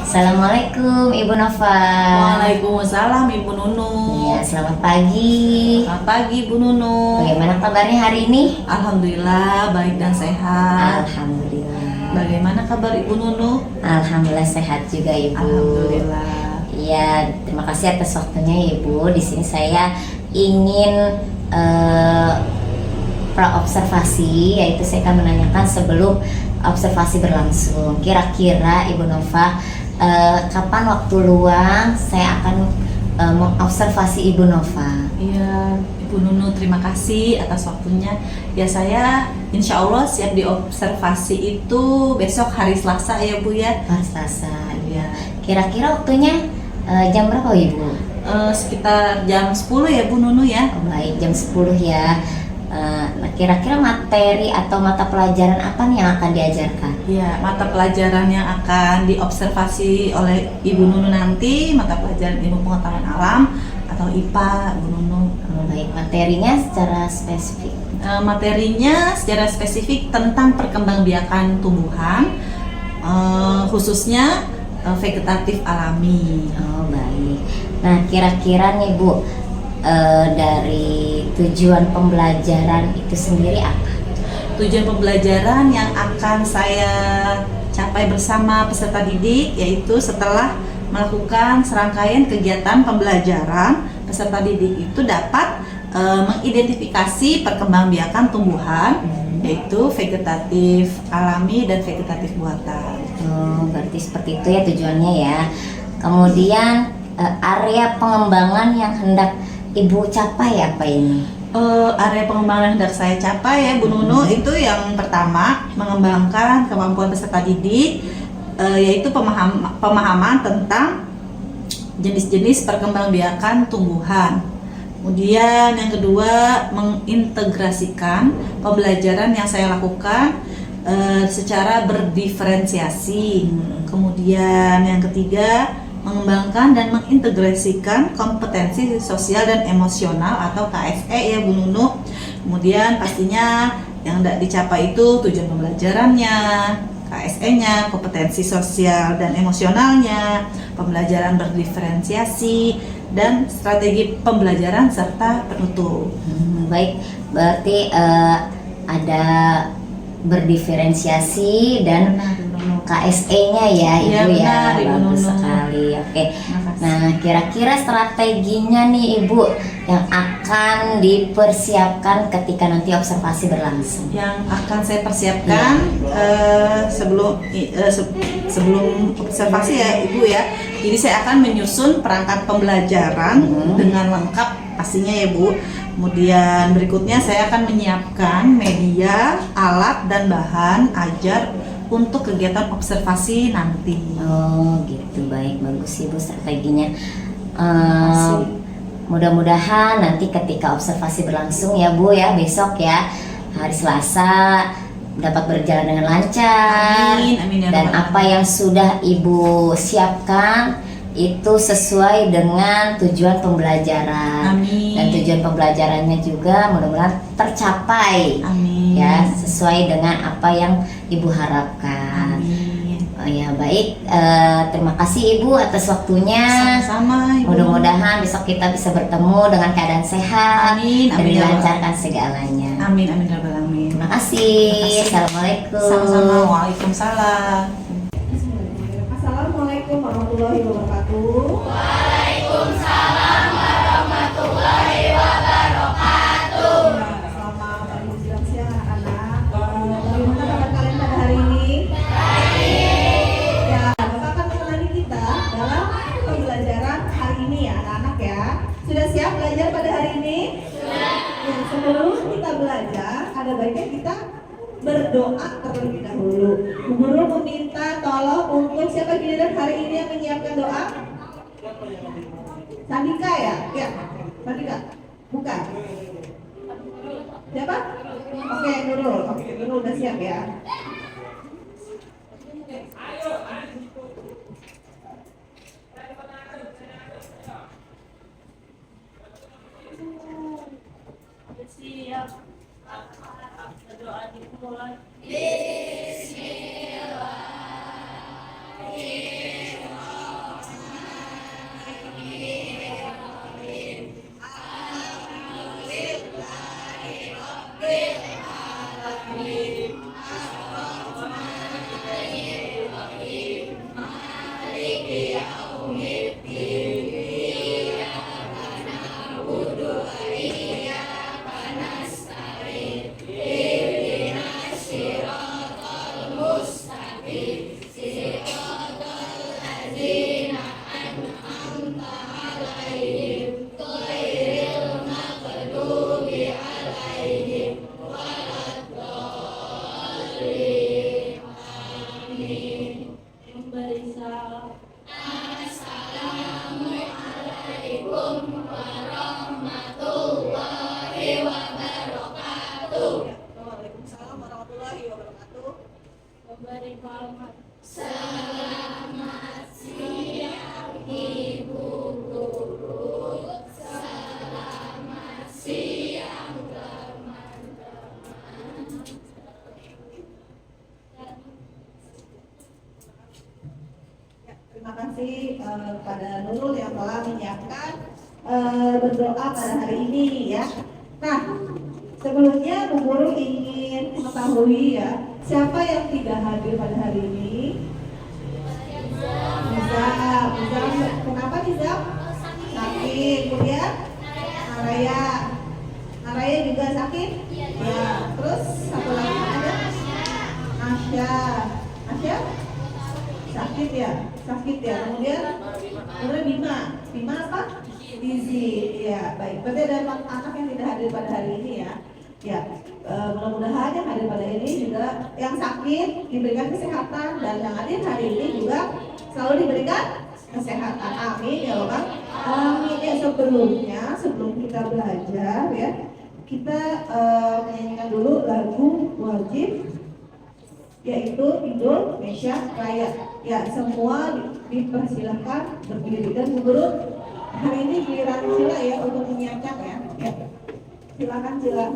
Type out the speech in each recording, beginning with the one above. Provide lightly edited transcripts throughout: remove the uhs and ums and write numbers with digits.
Assalamualaikum Ibu Nova. Waalaikumsalam Ibu Nunu. Ya, selamat pagi. Selamat pagi Ibu Nunu. Bagaimana kabarnya hari ini? Alhamdulillah baik dan sehat. Alhamdulillah. Bagaimana kabar Ibu Nunu? Alhamdulillah sehat juga Ibu. Alhamdulillah. Iya, terima kasih atas waktunya Ibu. Di sini saya ingin praobservasi, yaitu saya akan menanyakan sebelum observasi berlangsung. Kira-kira Ibu Nova, kapan waktu luang saya akan mengobservasi Ibu Nova? Iya, Ibu Nunu terima kasih atas waktunya. Ya, saya insya Allah siap diobservasi itu besok hari Selasa ya Bu ya. Hari Selasa. Iya. Kira-kira waktunya jam berapa Ibu? Sekitar jam 10 ya Bu Nunu ya. Oh, baik, jam 10 ya. Nah, kira-kira materi atau mata pelajaran apa nih yang akan diajarkan? Ya, mata pelajaran yang akan diobservasi oleh Ibu Nunu nanti mata pelajaran ilmu pengetahuan alam atau IPA Bu Nunu. Oh, baik, materinya secara spesifik. Materinya secara spesifik tentang perkembangbiakan tumbuhan, khususnya vegetatif alami. Oh, baik. Nah, kira-kira nih Bu, dari tujuan pembelajaran itu sendiri apa? Tujuan pembelajaran yang akan saya capai bersama peserta didik yaitu setelah melakukan serangkaian kegiatan pembelajaran, peserta didik itu dapat mengidentifikasi perkembangbiakan tumbuhan yaitu vegetatif alami dan vegetatif buatan. Oh, berarti seperti itu ya tujuannya ya. Kemudian area pengembangan yang hendak Ibu capai apa ini? Area pengembangan yang hendak saya capai ya Bu Nunu itu yang pertama mengembangkan kemampuan peserta didik yaitu pemahaman tentang jenis-jenis perkembangbiakan tumbuhan. Kemudian yang kedua mengintegrasikan pembelajaran yang saya lakukan secara berdiferensiasi. Kemudian yang ketiga mengembangkan dan mengintegrasikan kompetensi sosial dan emosional atau KSE ya Bu Nunu. Kemudian pastinya yang tidak dicapai itu tujuan pembelajarannya, KSE-nya, kompetensi sosial dan emosionalnya, pembelajaran berdiferensiasi, dan strategi pembelajaran serta penutup. Baik, berarti ada berdiferensiasi dan KSE-nya ya Ibu ya, bagus sekali. Oke. Nah, kira-kira strateginya nih Ibu yang akan dipersiapkan ketika nanti observasi berlangsung. Yang akan saya persiapkan sebelum observasi ya Ibu ya. Jadi saya akan menyusun perangkat pembelajaran dengan lengkap pastinya ya Bu. Kemudian berikutnya saya akan menyiapkan media, alat dan bahan ajar untuk kegiatan observasi nanti. Oh gitu, baik, bagus Ibu strateginya. Mudah-mudahan nanti ketika observasi berlangsung ya Bu ya, besok ya hari Selasa dapat berjalan dengan lancar. Amin, amin ya dan Rabbal apa yang sudah Ibu siapkan itu sesuai dengan tujuan pembelajaran. Amin. Dan tujuan pembelajarannya juga mudah-mudahan tercapai. Amin. Ya, sesuai dengan apa yang Ibu harapkan. Amin. Oh ya, baik. Terima kasih Ibu atas waktunya. Sama-sama Ibu. Mudah-mudahan besok kita bisa bertemu dengan keadaan sehat. Amin, Dan amin ya dilancarkan segalanya. Amin, amin ya Rabbal alamin. Terima kasih. Assalamualaikum. Sama-sama. Waalaikumsalam. Assalamualaikum warahmatullahi wabarakatuh. Waalaikumsalam warahmatullahi wabarakatuh. Selamat pagi siang anak. Bagaimana kabar kalian pada hari ini? Baik. Ya, Bapak akan menemani kita dalam pembelajaran hari ini ya anak-anak ya. Sudah siap belajar pada hari ini? Sudah. Ya, sebelum kita belajar, ada baiknya kita berdoa terlebih dahulu. Guru meminta tolong untuk siapa giliran hari ini yang menyiapkan doa? Sandika ya? Ya, Sandika. Bukan. Siapa? Oke, Nurul. Oke, Nurul udah siap ya. Siap. Doa dimulai. Memberi salam. Waalaikumsalam warahmatullahi wabarakatuh. Memberi hormat. Ya, terima kasih kepada Nurul yang telah menyiapkan berdoa pada hari ini ya. Nah, sebelumnya Bu Guru ingin mengetahui ya, siapa yang tidak hadir pada hari ini? Nizam. Kenapa Nizam? Sakit. Kemudian Naraya juga sakit? Ya. Terus satu lagi ada? Asya? Sakit ya? Kemudian Bima apa? Dizi. Ya, baik. Berarti ada 4 anak yang tidak hadir pada hari ini ya. Ya, mudah-mudahan yang hadir pada ini juga yang sakit diberikan kesehatan, dan yang hadir hari ini juga selalu diberikan kesehatan. Amin ya Allah. Amin ya. Sebelum kita belajar ya, kita menyanyikan dulu lagu wajib, yaitu Indonesia Raya. Ya, semua dipersilahkan berdiri, dan Bu Guru hari ini giliran Cila ya untuk menyiapkan ya. Ya. Silakan Cila.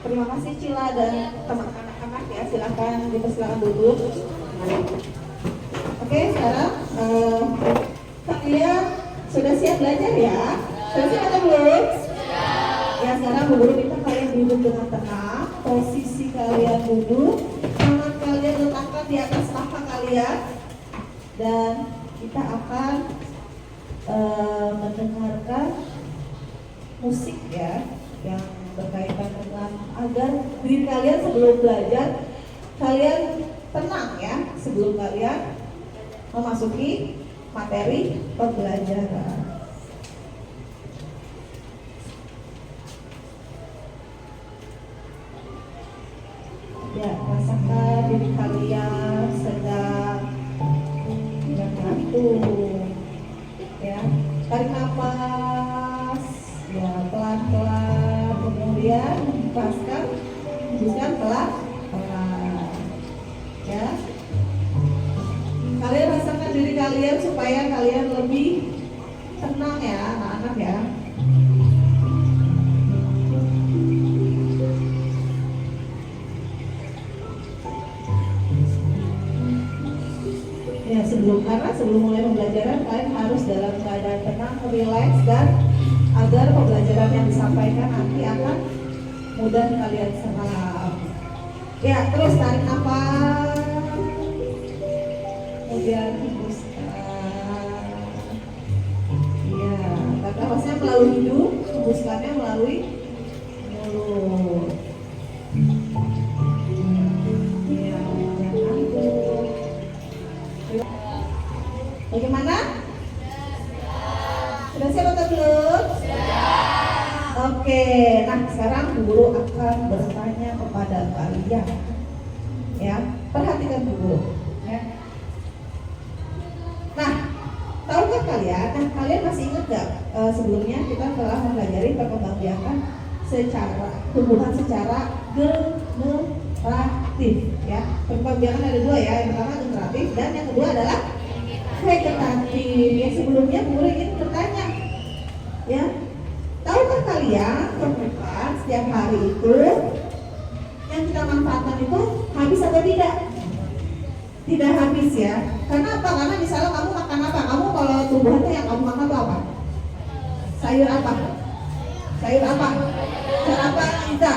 Terima kasih Cila dan teman-teman anak-anak ya, silakan dipersilakan duduk. Oke, sekarang kalian sudah siap belajar ya? Sudah siap atau belum? Ya, sekarang Bu Guru minta kalian duduk dengan tenang. Posisi kalian duduk, tangan kalian letakkan di atas paha kalian, dan kita akan mendengarkan musik ya, yang berkaitan dengan agar diri kalian sebelum belajar kalian tenang ya, sebelum kalian memasuki materi pembelajaran. Ya, rasakan diri kalian sedang mengantuk ya. Tarik nafas ya, pelan-pelan, kemudian hembuskan pelan-pelan ya. Kalian rasakan diri kalian supaya kalian lebih tenang ya anak-anak ya. Ya, karena sebelum mulai pembelajaran kalian harus dalam keadaan tenang, relax, dan agar pembelajaran yang disampaikan nanti akan mudah kalian serap. Ya, terus tarik nafas, kemudian hembuskan. Iya, tarik nafasnya melalui hidung, hembuskannya melalui mulut. Iya, jangan ngantuk. Bagaimana? Sudah siap atau belum? Oke, nah sekarang guru akan bertanya kepada kalian. Ya, perhatikan dulu. Ya. Nah, tahukah kalian? Nah, kalian masih ingat gak sebelumnya kita telah mempelajari perkembangbiakan secara tumbuhan secara generatif. Ya, perkembangbiakan ada dua ya. Yang pertama generatif dan yang kedua adalah vegetatif. Ya, sebelumnya guru ingin bertanya. Ya, tahukah kalian permukaan setiap hari itu yang kita manfaatkan itu habis atau tidak? Tidak habis ya. Karena apa? Karena misalnya kamu makan apa? Kamu kalau tumbuhan itu yang kamu makan itu apa? Sayur apa? Sayur apa? Sayur apa kita?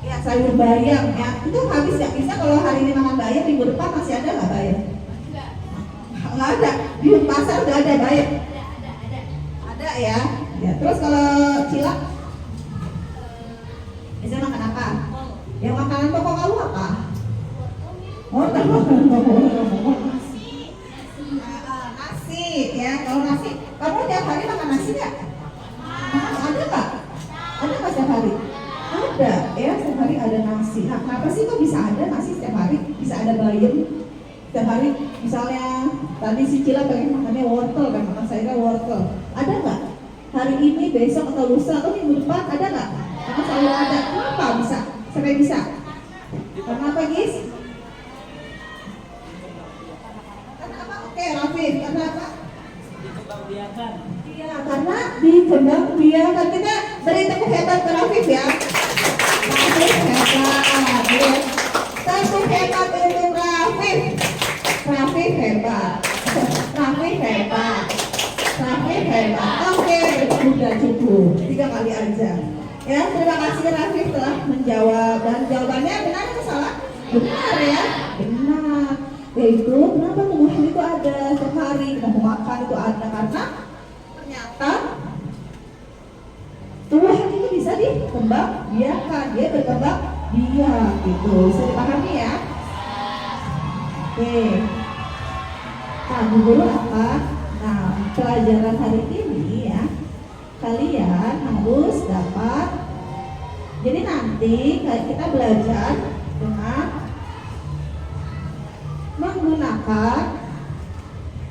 Ya, sayur bayam ya. Itu habis ya. Bisa kalau hari ini makan bayam, minggu depan masih ada nggak bayam? Nggak ada. Di pasar udah ada bayam. Ada ya. Ya, terus kalau cilak biasanya makan apa? Yang makanan pokok kamu apa? Wortel. Nasi ya. Kalau nasi, kamu tiap hari makan nasi nggak? Ada nggak? Ada nggak setiap hari? Ada ya, setiap hari ada nasi. Nah, kenapa sih kok bisa ada nasi setiap hari? Bisa ada bayam setiap hari? Misalnya tadi si Cila pengen makannya wortel kan, makan sayurnya wortel. Ada nggak? Hari ini, besok, atau lusa, atau minggu depan ada nggak? Karena selalu ada. Kenapa bisa? Sampai bisa? Karena apa, guys? Karena apa? Oke, Rafif. Karena apa? Dikembangbiakan. Iya, karena dikembangbiakan. Kita beri tepuk hebat ke Rafif ya. Rafif hebat. Ya. Tepuk hebat untuk Rafif. Rafif hebat. Rafif hebat. Rafif hebat. Oke, sudah cukup 3 kali aja. Ya, terima kasih Rafif telah menjawab, dan jawabannya benar atau salah? Benar ya, benar. Yaitu kenapa tumbuhan itu ada setiap hari, kita mau makan itu ada karena ternyata tumbuhan itu bisa dikembangbiakan, dia berkembang biak gitu. Bisa dipahami ya? Oke. Nah, guru apa? Nah, pelajaran hari ini ya, kalian harus dapat. Jadi nanti kita belajar dengan menggunakan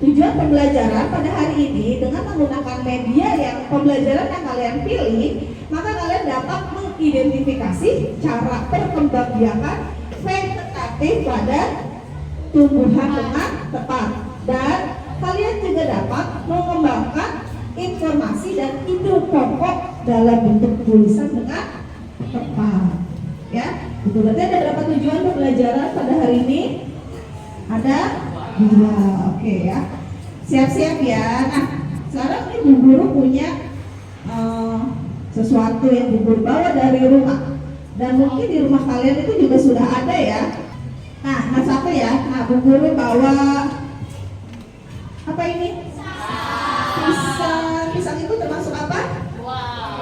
tujuan pembelajaran pada hari ini dengan menggunakan media yang pembelajaran yang kalian pilih, maka kalian dapat mengidentifikasi cara perkembangbiakan vegetatif pada tumbuhan dengan tepat, dan kalian juga dapat mengembangkan informasi dan ide pokok dalam bentuk tulisan dengan tepat. Ya, itu berarti ada berapa tujuan pembelajaran pada hari ini? Ada 2. Oke ya. Siap-siap ya. Nah, sekarang ini Bu Guru punya sesuatu yang Bu Guru bawa dari rumah. Dan mungkin di rumah kalian itu juga sudah ada ya. Nah satu ya. Nah, Bu Guru bawa apa ini? Pisang. Pisang itu termasuk apa?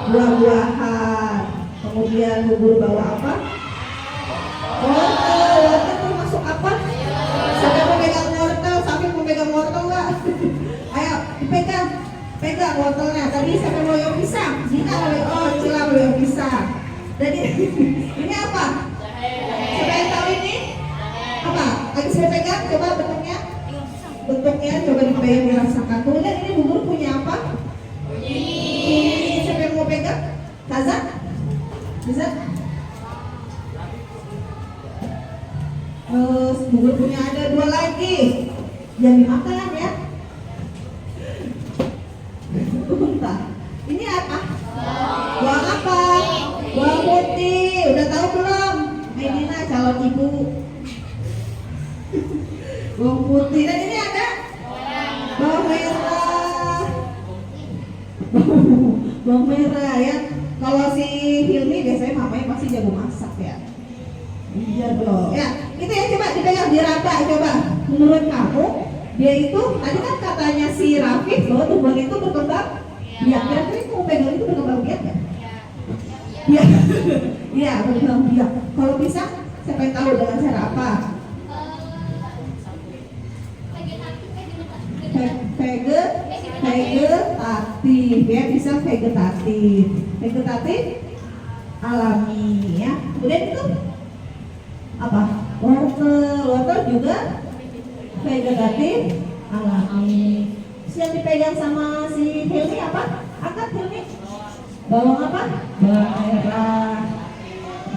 Buah-buahan. Kemudian Bu Guru bawa apa? Wortel. Wortel termasuk apa? Siapa mau pegang wortel? Sampai mau pegang wortel nggak? Ayo dipegang, pegang wortelnya. Tadi siapa mau yang pisang? Dina oh Cila mau yang pisang. Jadi ini apa? Siapa yang tahu ini? Apa? Lagi saya pegang, coba bentuknya. Bentuknya coba dipegang, dirasakan. Kemudian ini Bu Guru punya apa? Ini siapa yang mau pegang? Kaza? Bisa? Terus Bu Guru punya ada 2 lagi. Yang dimakan ya. Bentar. Ini apa? Buah apa? Buah putih. Udah tahu belum? Medina calon ibu. Buah putih. Dan ini ada merah. Bawang merah ya. Kalau si Hilmi biasanya mamanya pasti jago masak ya. Iya dong. Ya, itu ya coba dipegang diraba coba. Menurut kamu dia itu tadi kan katanya si Rafif bahwa tumbuhan itu berkembang biak. Kira-kira kamu pegang itu berkembang biak ya? Iya. Iya, berkembang biak. Kalau bisa saya pengen tahu dengan cara apa? Vegetatif ya, bisa vegetatif alami ya. Kemudian itu apa? Wortel juga vegetatif alami. Yang dipegang sama si Hilmi apa? Angkat Hilmi. Bawang apa? Bawang merah.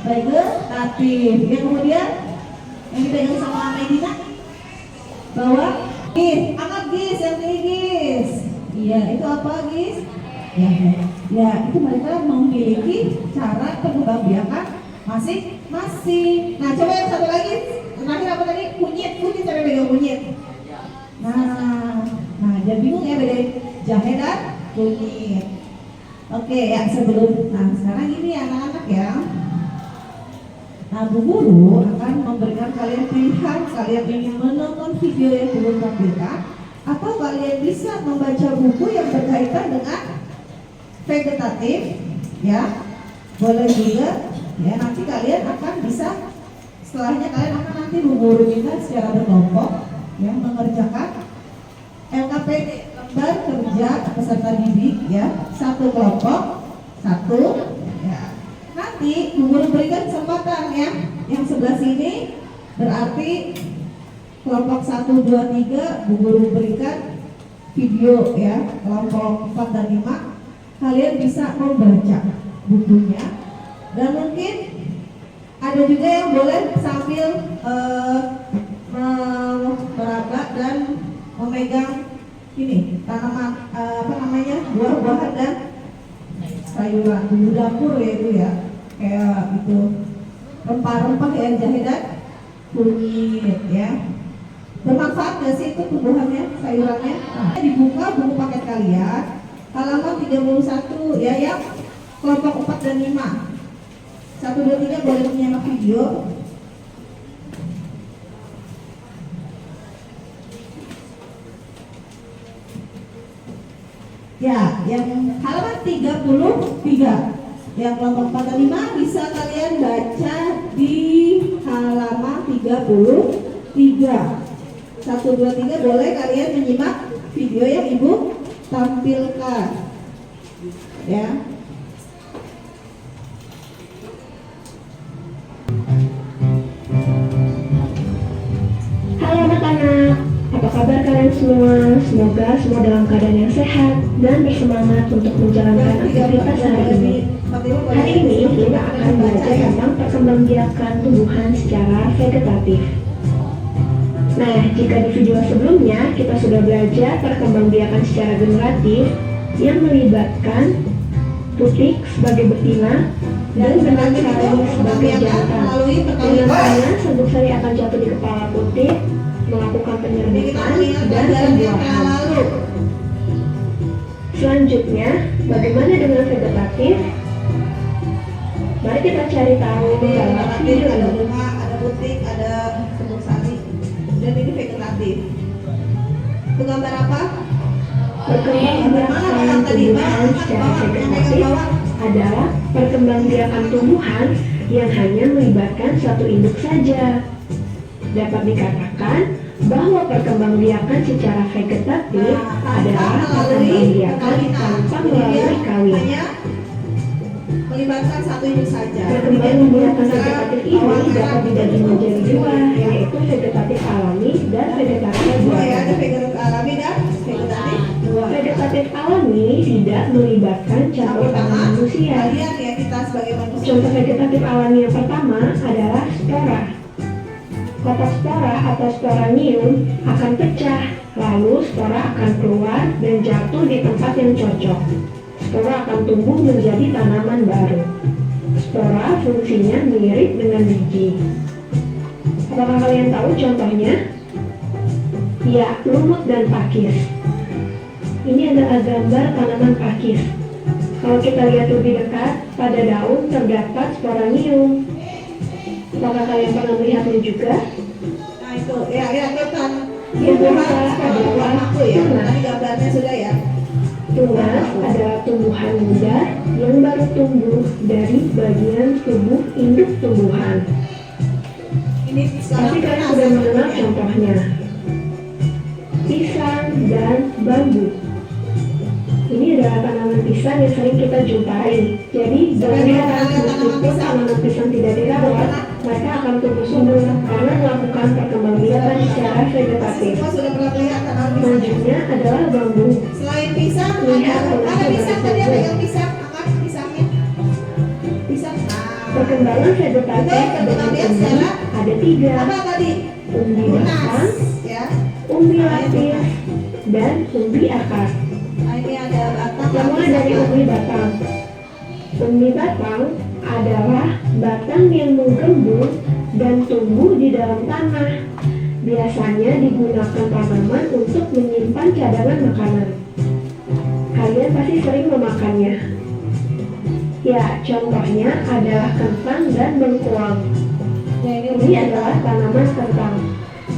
Vegetatif. Yang kemudian yang dipegang sama Medina bawang. Gis, angkat Gis, yang ini Gis. Iya, itu apa Gis? Ya, itu mereka memiliki cara pengembangbiakan masing-masing. Nah, coba yang satu lagi, terakhir apa tadi? Kunyit cara pegang kunyit. Nah, dia bingung ya bedain jahe dan kunyit. Oke, ya sebelum, nah sekarang ini anak-anak ya. Nah, Bu Guru akan memberikan kalian pilihan, kalian ingin menonton video yang belum tampilkan atau kalian bisa membaca buku yang berkaitan dengan vegetatif ya. Boleh juga ya, nanti kalian akan bisa setelahnya kalian akan nanti Bu Guru minta secara berkelompok yang mengerjakan LKPD lembar kerja peserta didik ya, satu kelompok satu ya. Nanti Bu Guru berikan kesempatan ya, yang sebelah sini berarti kelompok 1, 2, 3 Bu Guru berikan video ya, kelompok 4 dan 5 kalian bisa membaca bukunya, dan mungkin ada juga yang boleh sambil meraba dan memegang ini tanaman buah-buahan dan sayuran bumbu dapur ya itu ya, kayak itu rempah-rempah ya, jahe dan kunyit ya. Bermanfaat gak sih itu tumbuhannya, sayurannya? Nah, dibuka buku paket kalian halaman 31 ya, yang kelompok 4 dan 5. 1, 2, 3 boleh menyimak video. Ya, yang halaman 33 yang kelompok 4 dan 5 bisa kalian baca di halaman 33. 1, 2, 3 boleh kalian menyimak video yang Ibu tampilkan ya. Halo anak-anak, apa kabar kalian semua? Semoga semua dalam keadaan yang sehat dan bersemangat untuk menjalankan aktivitas hari ini. Hari ini kita akan belajar tentang perkembangbiakan tumbuhan secara vegetatif. Nah, jika di video sebelumnya kita sudah belajar perkembangbiakan secara generatif yang melibatkan putik sebagai betina dan benang sari sebagai jantan. Dengan sabuk sari akan jatuh di kepala putik, melakukan penyerbukan dan pembuahan. Selanjutnya, bagaimana dengan vegetatif? Mari kita cari tahu dalam video ada ini. bunga, ada putik, ada sabuk sari, dan ini vegetatif. Itu gambar apa? Perkembangbiakan tumbuhan secara vegetatif adalah perkembangbiakan tumbuhan yang hanya melibatkan satu induk saja. Dapat dikatakan bahwa perkembangbiakan secara vegetatif adalah perkembangbiakan tanpa melalui kawin. Melibatkan satu induk saja. Perkembangbiakan vegetatif ini dapat dibagi menjadi dua, yaitu vegetatif alami dan vegetatif Dua ya, ada buatan. vegetatif alami dan vegetatif buatan. Vegetatif alami tidak melibatkan campur tangan manusia. Kalian ya, kita sebagai manusia. Contoh vegetatif alami yang pertama adalah spora. Kotak spora atau sporanium akan pecah, lalu spora akan keluar dan jatuh di tempat yang cocok. Spora akan tumbuh menjadi tanaman baru. Spora fungsinya mirip dengan biji. Apakah kalian tahu contohnya? Ya, lumut dan pakis. Ini adalah gambar tanaman pakis. Kalau kita lihat lebih dekat, pada daun terdapat sporanium. Apakah kalian pernah melihatnya juga? Nah itu, ya kelihatan. Yang kedua Adalah aku ya. tunas. Tadi gambarnya sudah ya. Tunas adalah tumbuhan muda yang baru tumbuh dari bagian tubuh induk tumbuhan. Ini Pasti kalian sudah mengenal contohnya. Pisang dan bambu. Ini adalah tanaman pisang yang sering kita jumpai. Jadi, berbeda meskipun tanaman pisang tidak dirawat, mereka akan tumbuh subur karena melakukan perkembangbiakan secara vegetatif. Semua sudah pernah lihat tanaman pisang. Selanjutnya adalah bambu. Selain pisang, Lihat ada pisang tadi ada yang pisang, angkat pisangnya. Pisang. Nah, Perkembangan vegetatif dengan umbi ada 3, apa tadi? umbi batang, Tunas, ya. umbi lapis, dan umbi akar. Nah, ini ada batang. Yang mulai dari umbi batang. Umbi batang adalah batang yang menggembung dan tumbuh di dalam tanah. Biasanya digunakan tanaman untuk menyimpan cadangan makanan. Kalian pasti sering memakannya. Ya, contohnya adalah kentang dan bengkuang. Ya, ini Ini adalah tanaman kentang.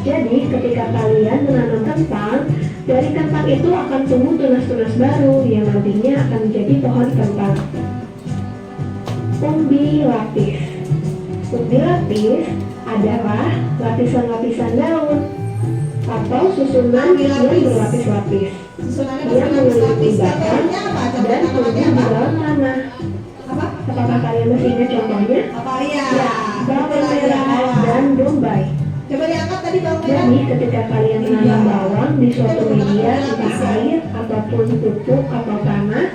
Jadi, ketika kalian menanam kentang, dari kentang itu akan tumbuh tunas-tunas baru yang nantinya akan menjadi pohon kentang. Umbi lapis. Umbi lapis adalah lapisan-lapisan daun atau susunan yang berlapis-lapis susunannya yang mengelilingi lapis. batang Contohnya apa? Contoh dan tumbuh tanamannya di apa? dalam tanah. Apa? Apakah kalian masih ingat contohnya? Apa iya? Ya, bawang Betul, ya. merah dan bombay. Coba diangkat tadi bawang merah. Jadi ketika kalian menanam bawang di suatu media, entah air ataupun pupuk atau tanah,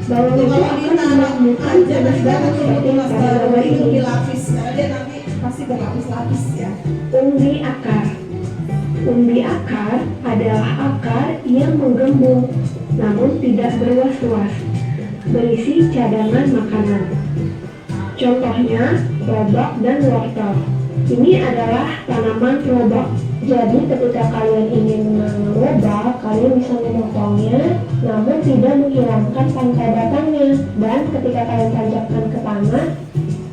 bawang itu akan menemukan tunas baru seperti yang pada gambar ini ini. lapis. Karena dia nanti pasti berlapis-lapis ya. Umbi akar. Umbi akar adalah akar yang menggembung, namun tidak berluas-luas, berisi cadangan makanan. Contohnya lobak dan wortel. Ini adalah tanaman lobak. Jadi ketika kalian ingin menanam lobak, kalian bisa memotongnya, namun tidak menghilangkan tangkai batangnya. Dan ketika kalian tancapkan ke tanah,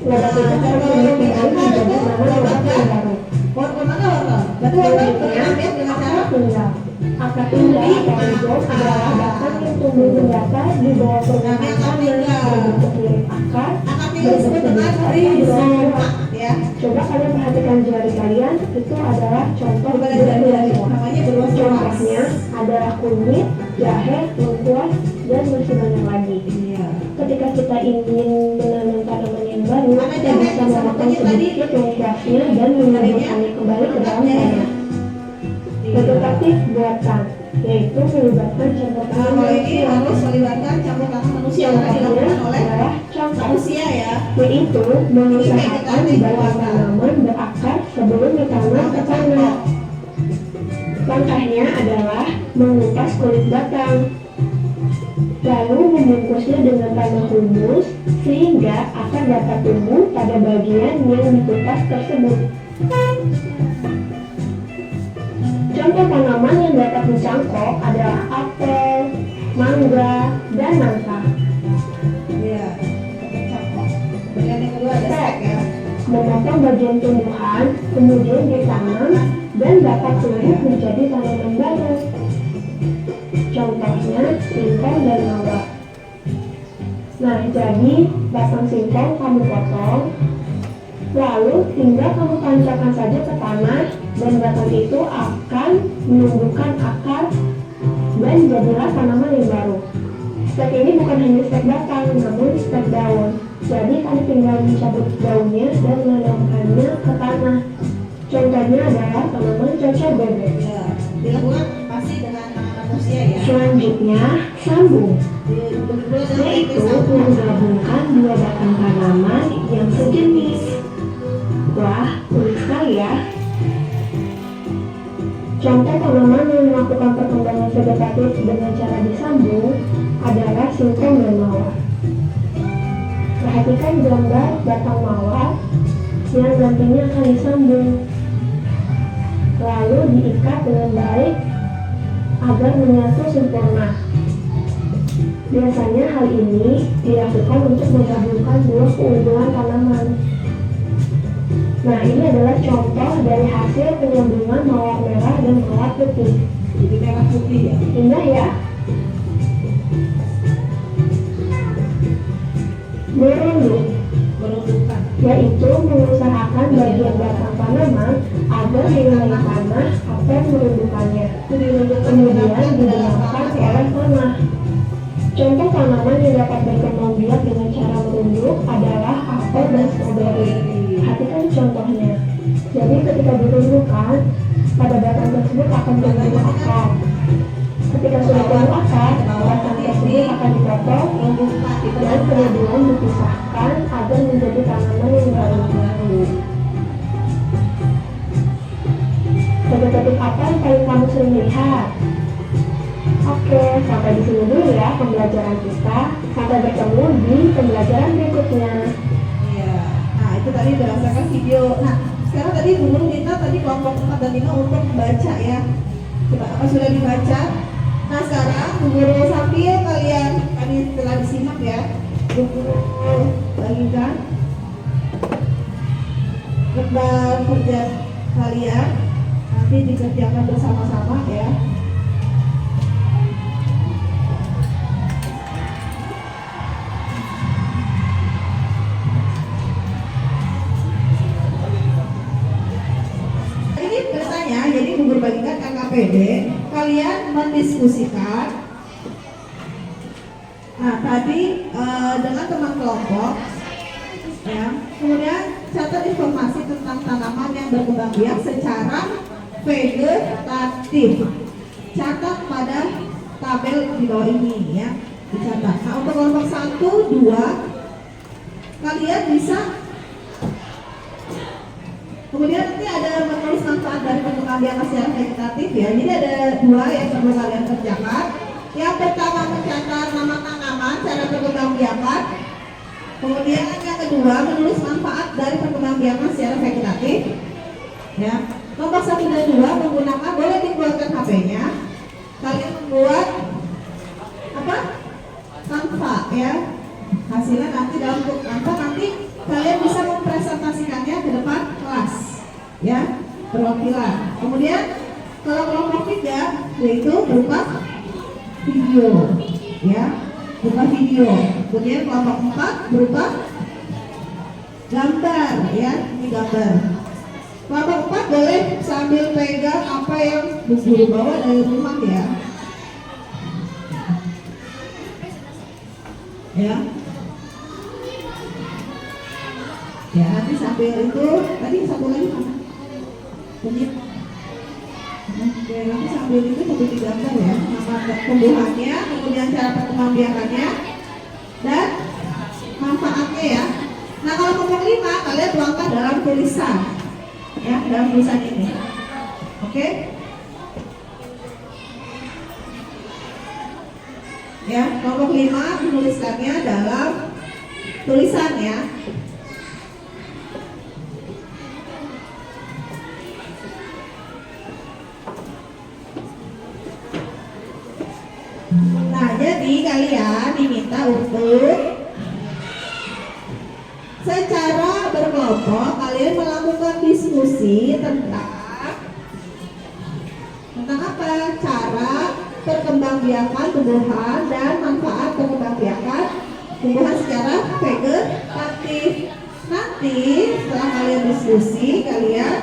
lobak itu akan tumbuh kembali menjadi tanaman lobak yang baru. Wortel mana wortel? Berarti wortel Selanjutnya, berlapis dengan cara akar tunggal. Akar tunggal atau rizom adalah batang yang tumbuh mendatar di bawah permukaan tanah, berbentuk mirip akar, akar tinggi disebut dengan berbentuk rizoma ya. Coba kalian perhatikan jari kalian, itu adalah contoh Coba dari jari rizoma. namanya beruang Contohnya adalah kunyit, jahe, lengkuas, dan masih banyak lagi. Iya. Ketika kita ingin menanam tanaman yang baru, Ada kita jahe bisa sama memotong kunyit tadi. sedikit lengkuasnya dan menyeburkannya kembali ke dalam tanah. Vegetatif buatan, yaitu melibatkan campur Nah, tangan kalau ini manusia. harus melibatkan campur tangan manusia karena Contohnya dilakukan oleh adalah contoh, manusia ya. yaitu mengusahakan vegetatif batang buatan. tanaman berakar sebelum ditanam ke tanah. Langkahnya adalah mengupas kulit batang, lalu membungkusnya dengan tanah humus sehingga akar dapat tumbuh pada bagian yang dikupas tersebut. Contoh tanaman yang dapat dicangkok adalah apel, mangga, dan nangka. Iya. Campur. Kemudian yang kedua ada stek ya. Memotong bagian tumbuhan, kemudian ditanam dan dapat tumbuh menjadi tanaman baru. Contohnya singkong dan mawar. Nah, jadi batang singkong kamu potong, lalu tinggal kamu tancapkan saja ke tanah dan batang itu akan menumbuhkan akar dan jadilah tanaman yang baru. Stek ini bukan hanya stek batang, namun stek daun. Jadi kamu tinggal mencabut daunnya dan menanamkannya ke tanah. Contohnya adalah tanaman cocok bebek. Ya. Dilakukan pasti dengan tangan manusia ya. Selanjutnya, sambung, Betul-betul yaitu menggabungkan dua batang tanaman yang sejenis. Wah, unik sekali ya. Contoh tanaman yang melakukan perkembangan vegetatif dengan cara disambung adalah singkong dan mawar. Perhatikan gambar batang mawar yang nantinya akan disambung, lalu diikat dengan baik agar menyatu sempurna. Biasanya hal ini dilakukan untuk menggabungkan dua keunggulan tanaman. Nah, ini adalah contoh dari hasil penyambungan mawar merah dan mawar putih. Jadi merah putih ya. Indah ya? Merunduk, Meruntukan. yaitu mengusahakan bagian batang tanaman agar mengenai tanah atau meruntukannya. Kemudian digunakan oleh tanah. Contoh tanaman yang dapat berkembang biak dengan cara merunduk adalah apel dan stroberi. Perhatikan contohnya. Jadi ketika dirundukkan, pada batang tersebut akan tumbuh akar. Ketika sudah tumbuh akar, batang tersebut akan dipotong dan kemudian dipisahkan agar menjadi tanaman yang baru. Topik-topik apa yang paling kamu sering lihat? Oke, sampai di sini dulu ya pembelajaran kita. Sampai bertemu di pembelajaran berikutnya. Iya. Nah, itu tadi berdasarkan video. Nah, sekarang tadi Bu Guru minta tadi kelompok 4 dan 5 untuk membaca ya. Coba apa sudah dibaca? Nah, sekarang Bu Guru sambil kalian tadi telah disimak ya. Bu Guru bagikan lembar kerja kalian. Nanti dikerjakan bersama-sama ya. Jadi Bu Guru bagikan KKPD, kalian mendiskusikan. Nah tadi dengan teman kelompok, ya. Kemudian catat informasi tentang tanaman yang berkembang biak secara vegetatif. Catat pada tabel di bawah ini ya, dicatat. Nah untuk kelompok 1, 2, kalian bisa. Kemudian nanti ada menulis manfaat dari pengembang secara vegetatif ya. Jadi ada 2 yang perlu kalian kerjakan. Yang pertama mencatat nama tanaman cara perkembangbiakan. Kemudian yang kedua menulis manfaat dari perkembangbiakan secara vegetatif. Ya. Kelompok 1 dan 2 menggunakan, boleh dikeluarkan HP-nya. Kalian membuat apa? Tanpa ya. Hasilnya nanti dalam bentuk tanpa, nanti kalian bisa mempresentasikannya ke depan kelas ya, perwakilan. Kemudian kalau kelompok 3 yaitu berupa video ya, berupa video. Kemudian kelompok 4 berupa gambar ya, ini gambar. Kelompok 4 boleh sambil pegang apa yang Bu Guru bawa dari rumah ya. Ya. Ya, nanti sambil itu, tadi satu lagi mana? Bunyi. Oke, nanti sambil itu sambil digambar ya, nama tumbuhannya, kemudian cara perkembangbiakannya, dan manfaatnya ya. Nah kalau kelompok 5, kalian tuangkan dalam tulisan, ya, dalam tulisan ini. Oke? Ya, kelompok 5 menuliskannya dalam tulisan ya. Nah, jadi kalian diminta untuk secara berkelompok kalian melakukan diskusi tentang apa? Cara perkembangbiakan tumbuhan dan manfaat perkembangbiakan tumbuhan secara vegetatif. Nanti setelah kalian diskusi, kalian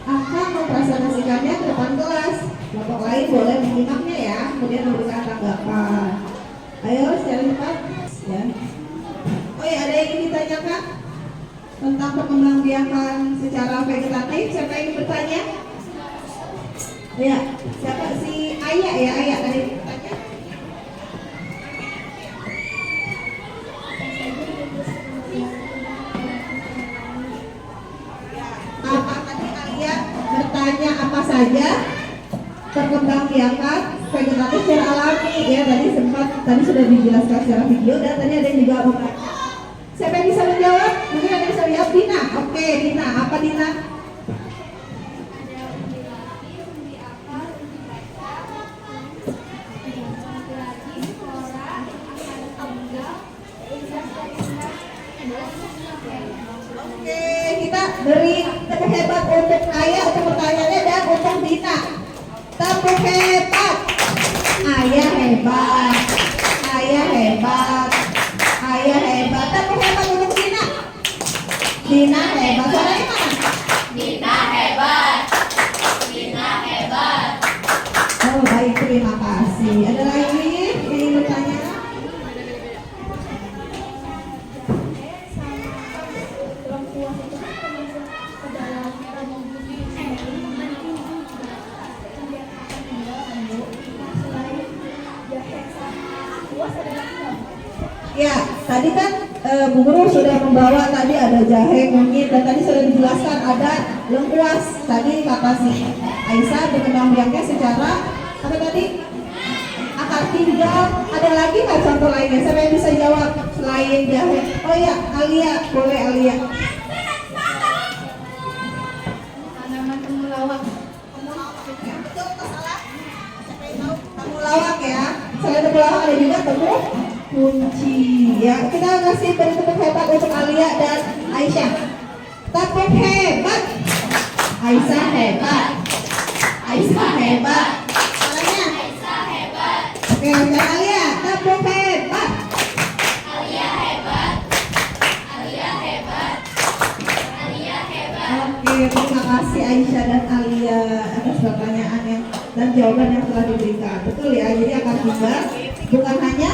akan mempresentasikannya ke depan kelas. Kelompok lain boleh menyimaknya ya, kemudian memberikan tanggapan. Ayo secara cepat ya. Oh ya, ada yang ingin ditanyakan tentang perkembangbiakan secara vegetatif? Siapa yang ingin bertanya? Ya, siapa? Si Ayah ya, Ayah tadi bertanya. Apa tadi kalian bertanya apa saja perkembangbiakan vegetatif secara alami ya, tadi sudah dijelaskan secara video dan tadi ada yang juga bertanya. Siapa yang bisa menjawab? Mungkin ada yang bisa menjawab. Dina. Oke, Dina. Apa Dina? hebat. Ayah hebat. Ayah hebat. Tepuk hebat untuk Dina. Dina hebat. Suaranya mana? Dina hebat. Dina hebat. Oh baik, terima kasih. Ada lagi yang ingin bertanya? Ya, tadi kan Bu Guru sudah membawa tadi ada jahe, kunyit, dan tadi sudah dijelaskan ada lengkuas. Tadi kata si Aisyah berkembang biaknya secara apa tadi? Akar pinggang. Ada lagi nggak contoh lainnya? Siapa yang bisa jawab selain jahe? Oh ya, Alia, boleh Alia. Tanaman temulawak. Ya, betul atau salah? Siapa yang tahu? Temulawak ya. Selain temulawak ada juga temu kunci. Ya, kita kasih beri tepuk hebat untuk Alia dan Aisyah. Tepuk hebat. Aisyah hebat. Aisyah hebat. Caranya? Aisyah hebat. Oke, dan Alia, tepuk hebat. Alia hebat. Alia hebat. Alia hebat. Oke, terima kasih Aisyah dan Alia atas pertanyaannya dan jawaban yang telah diberikan. Betul ya, jadi akan tiba bukan hanya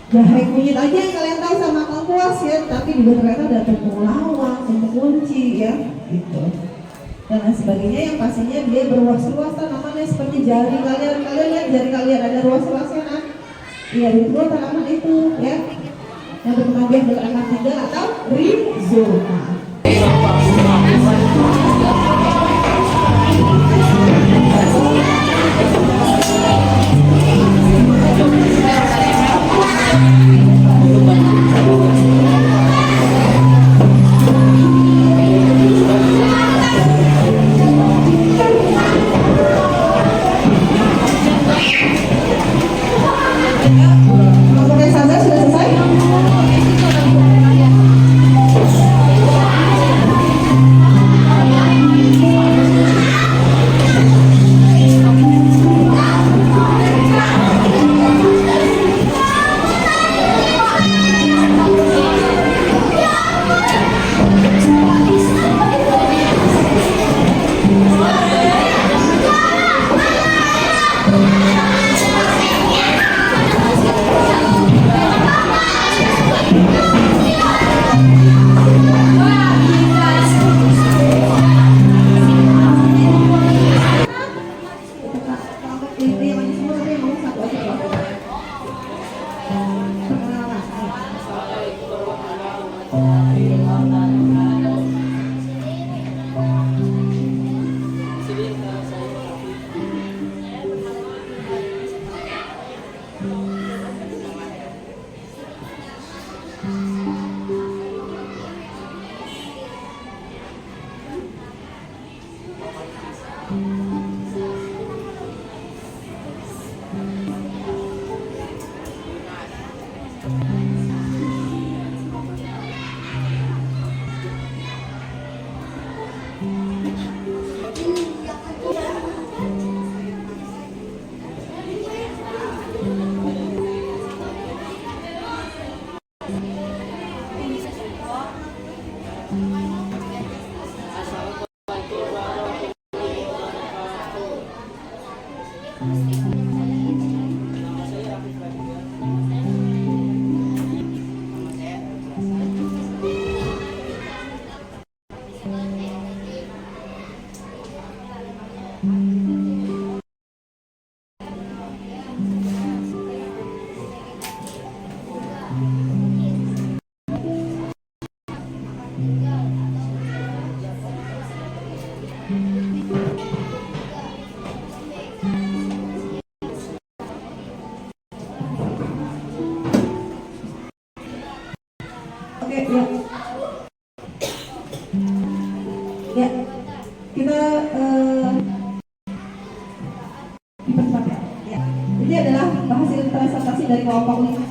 jahe kunyit aja yang kalian tahu sama lengkuas ya, tapi juga ternyata ada temulawak, temu kunci ya, gitu. Dan lain sebagainya yang pastinya dia berruas-ruas tanamannya seperti jari kalian. Kalian lihat jari kalian ada ruas-ruasnya kan? Iya, itu tanaman itu ya. Yang berkembang biak dengan akar tiga atau rhizoma. Kelompok yang sabar sudah selesai? Oke, ya. Ya, kita dipercepat ya. Ya. Ini adalah hasil presentasi dari kelompok ini.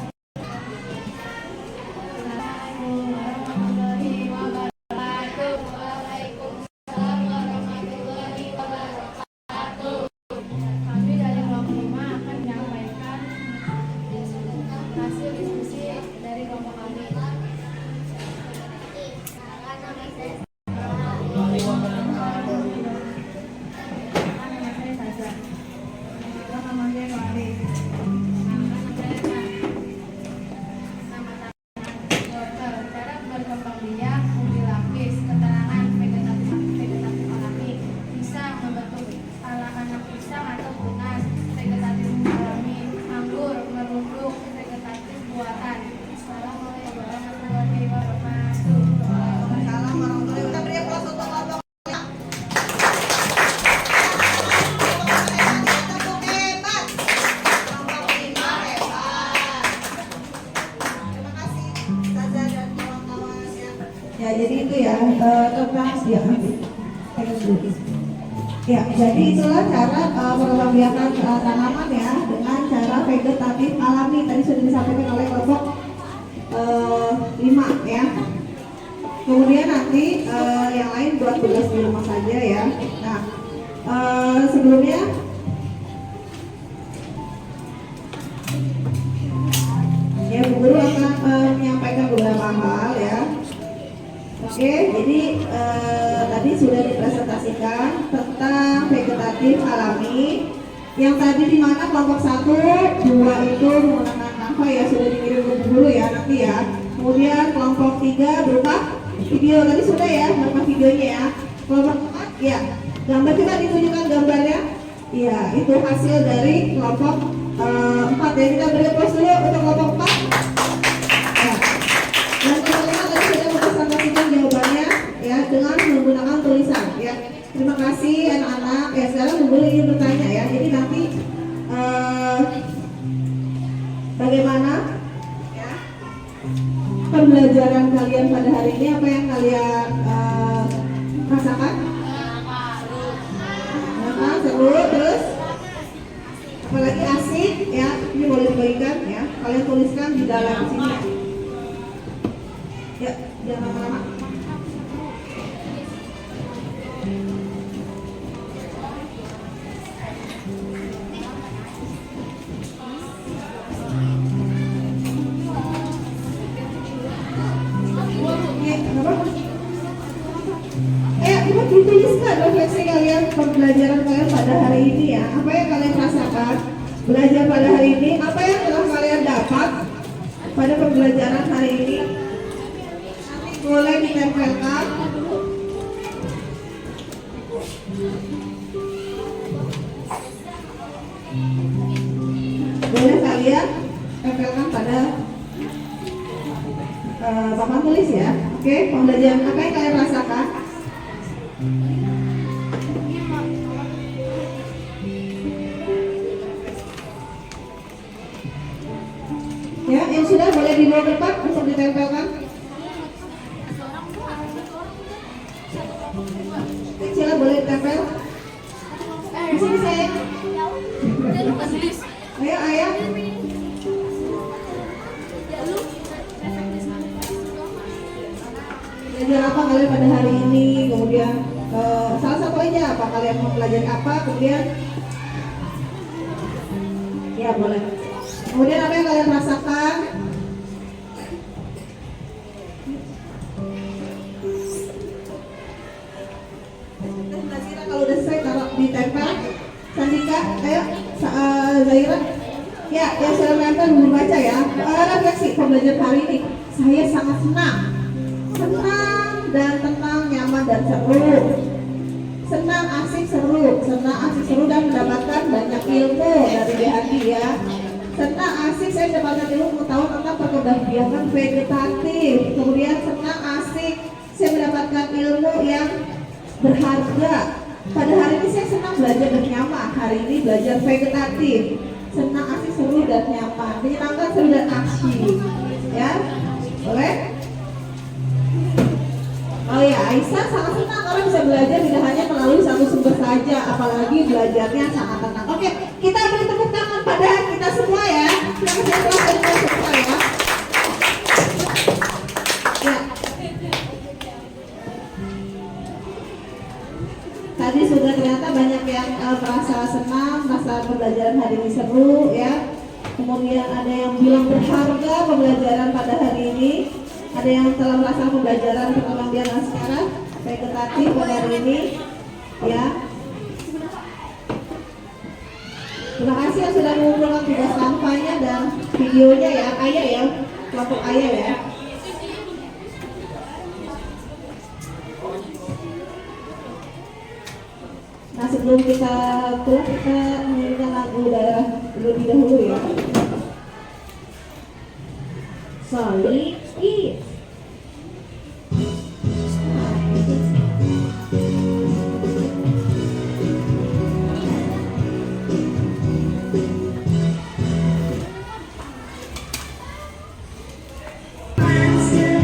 Kami dari kelompok 5 akan menyampaikan jadi itu ya tentang ya. Ya, jadi itulah cara pengembang tanaman ya dengan cara vegetatif alami tadi sudah disampaikan oleh kelompok 5 ya. Kemudian nanti yang lain buat tugas di rumah saja ya. Nah, sebelumnya ya Bu Guru akan menyampaikan beberapa hal ya. Oke, jadi tadi sudah dipresentasikan tentang vegetatif alami. Yang tadi di mana kelompok 1, 2 itu menggunakan Canva ya sudah dikirim ke Bu Guru ya nanti ya. Kemudian kelompok 3 berupa video tadi sudah ya, berupa videonya ya. Kelompok 4 ya, gambar kita ditunjukkan gambarnya. Iya, itu hasil dari kelompok 4 ya. Kita beri aplaus dulu untuk kelompok 4. Ya. Dan teman-teman tadi sudah mempresentasikan jawabannya ya dengan menggunakan tulisan ya. Terima kasih anak-anak. Ya sekarang Bu Guru ingin bertanya ya. Jadi nanti bagaimana ya pembelajaran kalian pada hari ini? Apa yang kalian rasakan? Seru, terus apalagi asik ya. Ini boleh dibagikan ya. Kalian tuliskan di dalam sini. Ya, jangan lama-lama. Dituliskan refleksi kalian pembelajaran kalian pada hari ini ya. Apa yang kalian rasakan belajar pada hari ini? Apa yang telah kalian dapat pada pembelajaran hari ini? Nanti boleh ditempelkan. Boleh kalian tempelkan pada papan tulis ya. Oke, pembelajaran apa yang kalian rasakan? Ya, yang sudah boleh dibawa ke depan untuk ditempelkan. Kecil boleh ditempel. Di sini sayang. Ayo, ayah. Belajar apa kalian pada hari ini? Kemudian salah satu aja apa kalian mau pelajari apa? Kemudian ya boleh. Kemudian apa yang kalian rasakan? Kalau udah selesai taruh di tempel. Sandika, ayo Zaira. Ya, yang sudah menonton membaca ya. Refleksi pembelajaran hari ini. Saya sangat senang dan tenang, nyaman dan seru. Senang, asik, seru dan mendapatkan banyak ilmu dari Dehadi ya. Senang, asik, saya mendapatkan ilmu pengetahuan tentang perkembangan vegetatif. Kemudian senang, asik, saya mendapatkan ilmu yang berharga. Pada hari ini saya senang belajar dan nyaman. Hari ini belajar vegetatif. Senang, asik, seru dan nyaman. Menyenangkan, seru dan asyik. Ya, boleh? Oh ya, Aisyah sangat senang karena bisa belajar tidak hanya melalui satu sumber saja, apalagi belajarnya sangat tenang. Oke, kita beri tepuk tangan pada kita semua ya. Terima kasih telah berikan semua ya. Ya. Tadi sudah ternyata banyak yang merasa senang, merasa pembelajaran hari ini seru ya. Kemudian ada yang bilang berharga pembelajaran pada hari ini. Ada yang telah merasakan pembelajaran perkembangan sekarang vegetatif pada hari ini ya. Terima kasih yang sudah mengumpulkan tugas kampanye dan videonya ya. Ayah ya, kelompok ayah ya. Nah sebelum kita pulang kita menyanyikan lagu daerah lebih dahulu ya. Solid Kids. Sudah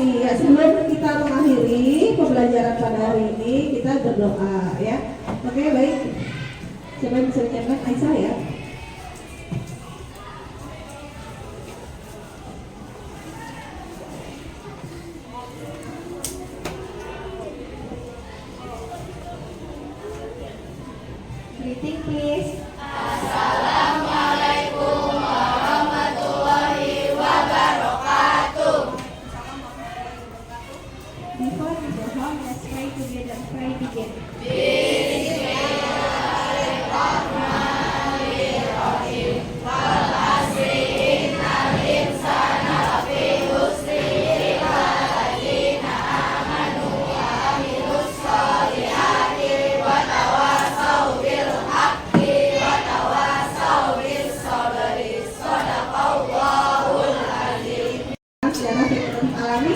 kasih. Ya, sebelum kita mengakhiri pembelajaran pada hari ini, kita berdoa ya. Oke, baik. Siapa yang bisa ucapkan? Aisyah ya. Greeting please. Before we go home, let's pray together. Pray begin. Secara fitrah alami.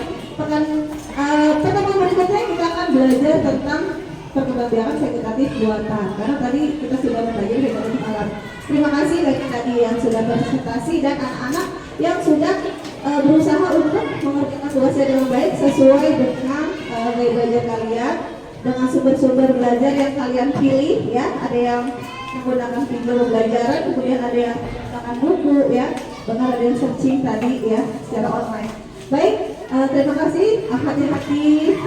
Pertemuan berikutnya kita akan belajar tentang perkembangan vegetatif buatan, karena tadi kita sudah belajar vegetatif alam. Terima kasih bagi tadi yang sudah berpresentasi dan anak-anak yang sudah berusaha untuk mengerjakan tugasnya dengan baik sesuai dengan gaya belajar kalian, dengan sumber-sumber belajar yang kalian pilih ya. Ada yang menggunakan video pembelajaran, kemudian ada yang menggunakan buku ya, bahkan ada yang searching tadi ya secara online. Baik, terima kasih. Hati-hati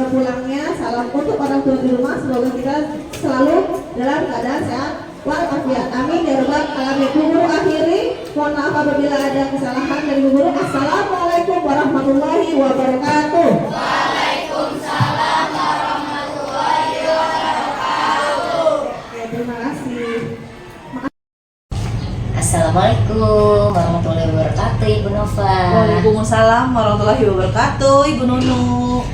pulangnya. Salam untuk orang tua di rumah. Semoga kita selalu dalam keadaan sehat walafiat. Amin ya rabbal alamin. Guru akhiri. Mohon maaf apabila ada kesalahan dari guru. Assalamualaikum warahmatullahi wabarakatuh. Waalaikumsalam warahmatullahi wabarakatuh. Oke, terima kasih. Assalamualaikum warahmatullahi wabarakatuh, Ibu Nova. Waalaikumsalam warahmatullahi wabarakatuh, Ibu Nunu.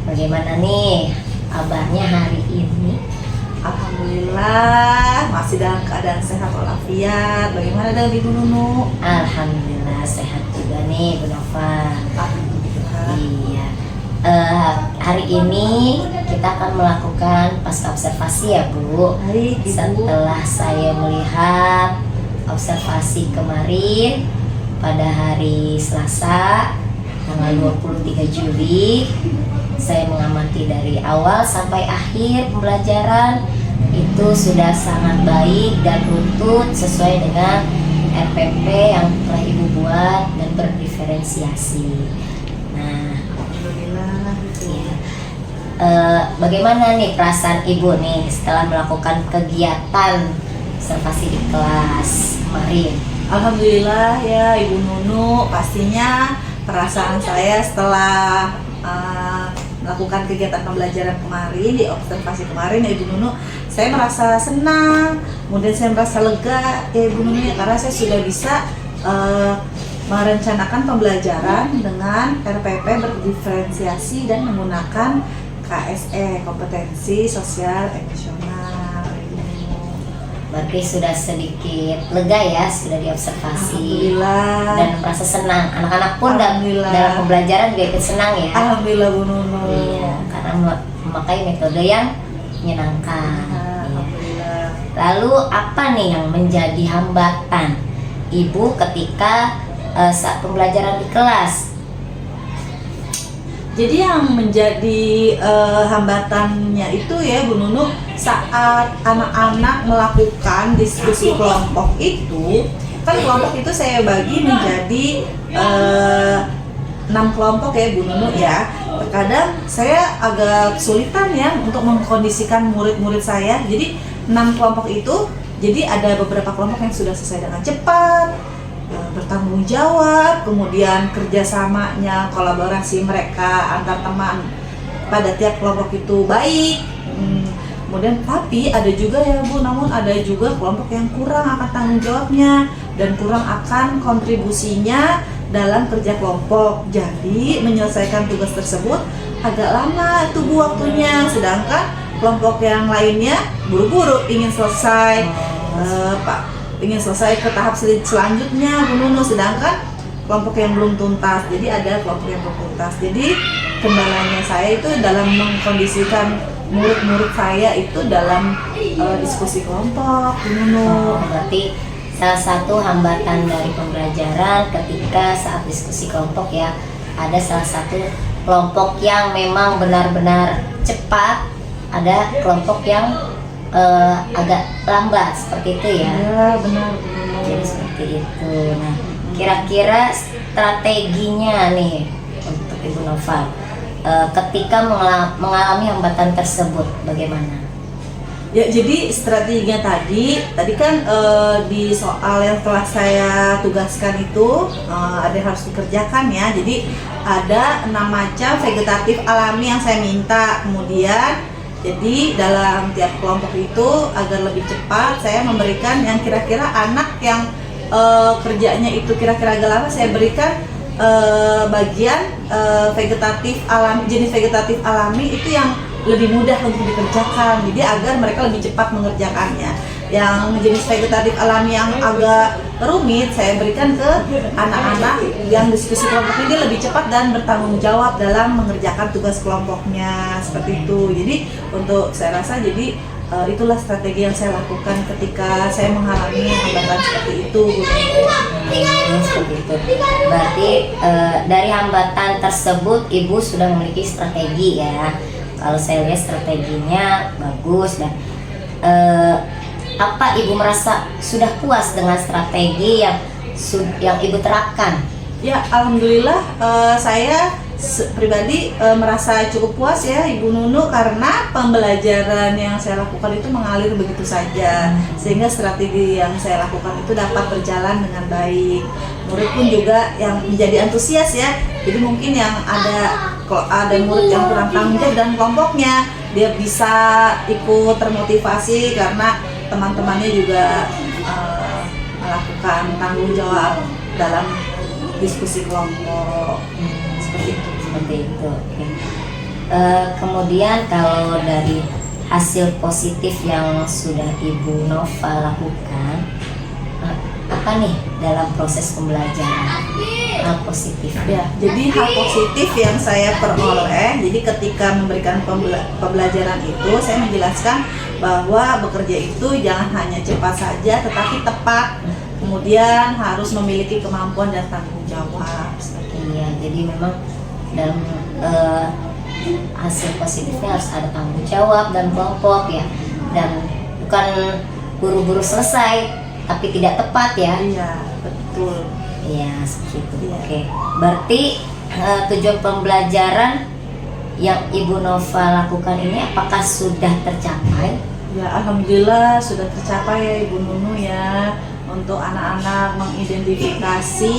Bagaimana nih kabarnya hari ini? Alhamdulillah masih dalam keadaan sehat walafiat. Bagaimana dengan Ibu Nunu? Alhamdulillah sehat juga nih, Ibu Nova. Alhamdulillah. Iya. Hari ini kita akan melakukan pasca observasi ya, Bu. Baik, Ibu. Setelah saya melihat observasi kemarin pada hari Selasa tanggal 23 Juli, saya mengamati dari awal sampai akhir pembelajaran itu sudah sangat baik dan runtut sesuai dengan RPP yang telah Ibu buat dan berdiferensiasi. Nah, Alhamdulillah. ya. Bagaimana nih perasaan Ibu nih setelah melakukan kegiatan observasi di kelas kemarin? Alhamdulillah ya Ibu Nunu, pastinya perasaan saya setelah melakukan kegiatan pembelajaran kemarin di observasi kemarin ya Ibu Nunu, saya merasa senang, kemudian saya merasa lega ya Ibu Nunu ya, karena saya sudah bisa merencanakan pembelajaran dengan RPP berdiferensiasi dan menggunakan KSE, kompetensi sosial emosional. Berarti sudah sedikit lega ya, sudah diobservasi Alhamdulillah. dan merasa senang. Anak-anak pun Alhamdulillah. dalam pembelajaran juga ikut senang ya. Alhamdulillah Bu Nunu. Iya, karena memakai metode yang menyenangkan. Iya. Alhamdulillah. Lalu apa nih yang menjadi hambatan Ibu ketika saat pembelajaran di kelas? Jadi yang menjadi hambatannya itu ya Bu Nunu, saat anak-anak melakukan diskusi kelompok itu, kan kelompok itu saya bagi menjadi 6 kelompok ya Bu Nunu ya. Terkadang saya agak kesulitan ya untuk mengkondisikan murid-murid saya. Jadi 6 kelompok itu, jadi ada beberapa kelompok yang sudah selesai dengan cepat, bertanggung jawab, kemudian kerjasamanya, kolaborasi mereka antar teman pada tiap kelompok itu baik. Kemudian tapi ada juga ya Bu, namun ada juga kelompok yang kurang akan tanggung jawabnya dan kurang akan kontribusinya dalam kerja kelompok. Jadi menyelesaikan tugas tersebut agak lama itu Bu waktunya, sedangkan kelompok yang lainnya buru-buru ingin selesai, ingin selesai ke tahap selanjutnya Bu Nunu, sedangkan kelompok yang belum tuntas. Jadi ada kelompok yang belum tuntas. Jadi kendalanya saya itu dalam mengkondisikan murid-murid saya itu dalam diskusi kelompok Bu Nunu. Berarti salah satu hambatan dari pembelajaran ketika saat diskusi kelompok ya, ada salah satu kelompok yang memang benar-benar cepat, ada kelompok yang agak lambat seperti itu ya. Ya, benar. Jadi seperti itu. Nah, kira-kira strateginya nih untuk Ibu Nova ketika mengalami hambatan tersebut bagaimana? Ya, jadi strateginya tadi kan di soal yang telah saya tugaskan itu ada yang harus dikerjakan ya. Jadi ada 6 macam vegetatif alami yang saya minta. Kemudian jadi dalam tiap kelompok itu agar lebih cepat saya memberikan yang kira-kira anak yang kerjanya itu kira-kira agak lama, saya berikan bagian vegetatif alami, jenis vegetatif alami itu yang lebih mudah untuk dikerjakan, jadi agar mereka lebih cepat mengerjakannya. Yang jenis vegetatif alami yang agak rumit saya berikan ke anak-anak yang diskusi kelompok ini lebih cepat dan bertanggung jawab dalam mengerjakan tugas kelompoknya, seperti itu. Jadi untuk saya rasa jadi itulah strategi yang saya lakukan ketika saya mengalami hambatan seperti itu. Seperti itu. Berarti dari hambatan tersebut Ibu sudah memiliki strategi ya. Kalau saya lihat strateginya bagus dan apa Ibu merasa sudah puas dengan strategi yang Ibu terapkan? Ya, alhamdulillah saya pribadi merasa cukup puas ya Ibu Nunu, karena pembelajaran yang saya lakukan itu mengalir begitu saja, sehingga strategi yang saya lakukan itu dapat berjalan dengan baik. Murid pun juga yang menjadi antusias ya. Jadi mungkin yang ada murid yang kurang tanggung jawab dan kelompoknya dia bisa ikut termotivasi karena teman-temannya juga melakukan tanggung jawab dalam diskusi kelompok. Seperti itu. Oke. Kemudian kalau dari hasil positif yang sudah Ibu Nova lakukan, apa nih dalam proses pembelajaran hal positif? Ya, jadi hal positif yang saya peroleh, jadi ketika memberikan pembelajaran itu saya menjelaskan bahwa bekerja itu jangan hanya cepat saja tetapi tepat, kemudian harus memiliki kemampuan dan tanggung jawab. Iya, jadi memang dalam hasil positifnya harus ada tanggung jawab dan kelompok ya, dan bukan buru-buru selesai tapi tidak tepat ya. Iya, betul. Iya, seperti itu. Iya. Oke, berarti tujuan pembelajaran yang Ibu Nova lakukan ini apakah sudah tercapai? Ya, alhamdulillah sudah tercapai ya Ibu Nunu ya, untuk anak-anak mengidentifikasi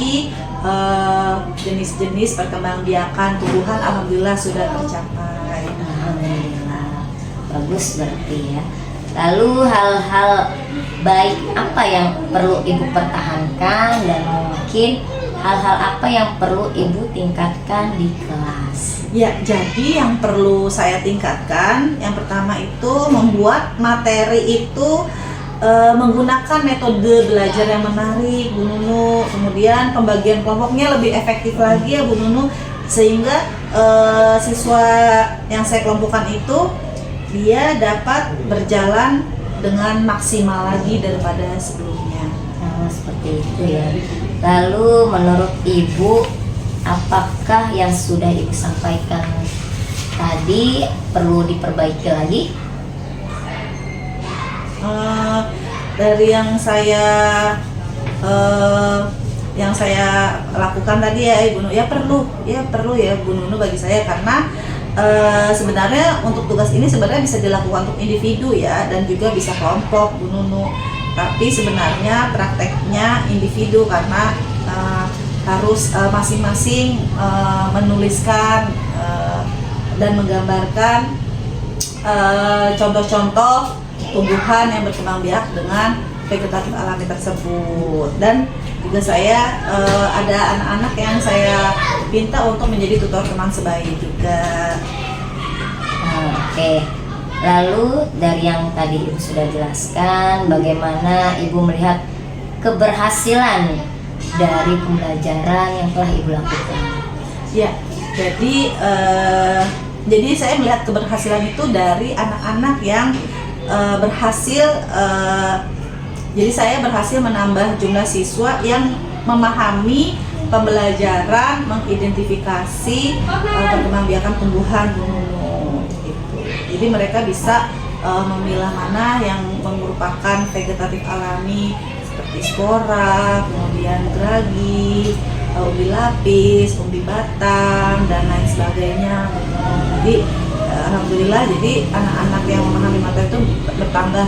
jenis-jenis perkembangbiakan tumbuhan, alhamdulillah sudah tercapai. Alhamdulillah, bagus berarti ya. Lalu hal-hal baik apa yang perlu Ibu pertahankan dan mungkin hal-hal apa yang perlu Ibu tingkatkan di kelas? Ya, jadi yang perlu saya tingkatkan, yang pertama itu membuat materi itu menggunakan metode belajar yang menarik, Bu Nunu. Kemudian pembagian kelompoknya lebih efektif lagi ya Bu Nunu, sehingga siswa yang saya kelompokkan itu dia dapat berjalan dengan maksimal lagi daripada sebelumnya. Oh, seperti itu ya. Lalu menurut Ibu, apakah yang sudah Ibu sampaikan tadi perlu diperbaiki lagi? Dari yang saya lakukan tadi ya Ibu Nunu, ya perlu ya Bu Nunu bagi saya, karena sebenarnya untuk tugas ini sebenarnya bisa dilakukan untuk individu ya, dan juga bisa kelompok Bu Nunu. Tapi sebenarnya prakteknya individu karena harus masing-masing menuliskan dan menggambarkan contoh-contoh tumbuhan yang berkembang biak dengan vegetatif alami tersebut. Dan juga saya ada anak-anak yang saya minta untuk menjadi tutor teman sebaya juga. Oke. Lalu dari yang tadi Ibu sudah jelaskan, bagaimana Ibu melihat keberhasilan dari pembelajaran yang telah Ibu lakukan? Ya, jadi saya melihat keberhasilan itu dari anak-anak yang berhasil. Jadi saya berhasil menambah jumlah siswa yang memahami pembelajaran mengidentifikasi perkembangbiakan tumbuhan gitu. Jadi mereka bisa memilah mana yang merupakan vegetatif alami seperti spora, kemudian geragi, umbi lapis, umbi batang, dan lain sebagainya. Jadi alhamdulillah, jadi anak-anak yang memahami materi itu bertambah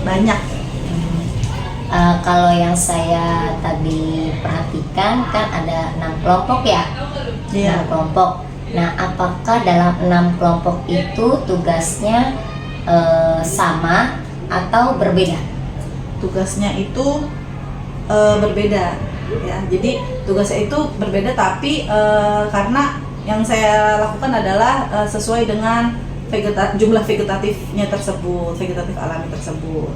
banyak. Kalau yang saya tadi perhatikan kan ada 6 kelompok ya, 6 kelompok. Nah, apakah dalam 6 kelompok itu tugasnya sama atau berbeda? Tugasnya itu berbeda ya. Jadi tugasnya itu berbeda, tapi karena yang saya lakukan adalah sesuai dengan jumlah vegetatifnya tersebut, vegetatif alami tersebut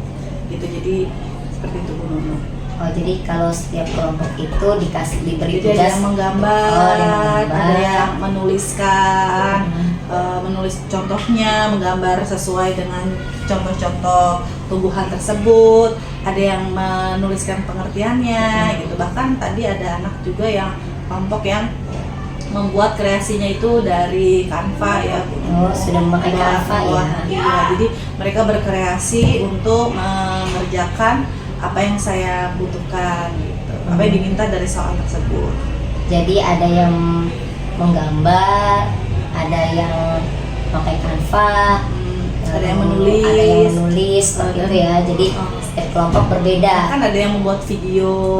gitu. Jadi seperti itu Bu Nunu. Oh, jadi kalau setiap kelompok itu diberi Jadi ada tugas yang menggambar, ada yang menuliskan, menulis contohnya, menggambar sesuai dengan contoh-contoh tumbuhan tersebut, ada yang menuliskan pengertiannya gitu. Bahkan tadi ada anak juga yang kelompok yang membuat kreasinya itu dari Canva ya. Oh, sudah memakai Canva ya. Iya, jadi mereka berkreasi untuk mengerjakan apa yang saya butuhkan gitu, apa yang diminta dari soal tersebut. Jadi ada yang menggambar, ada yang pakai Canva, ada yang menulis, seperti itu ya. Jadi setiap kelompok berbeda. Kan ada yang membuat video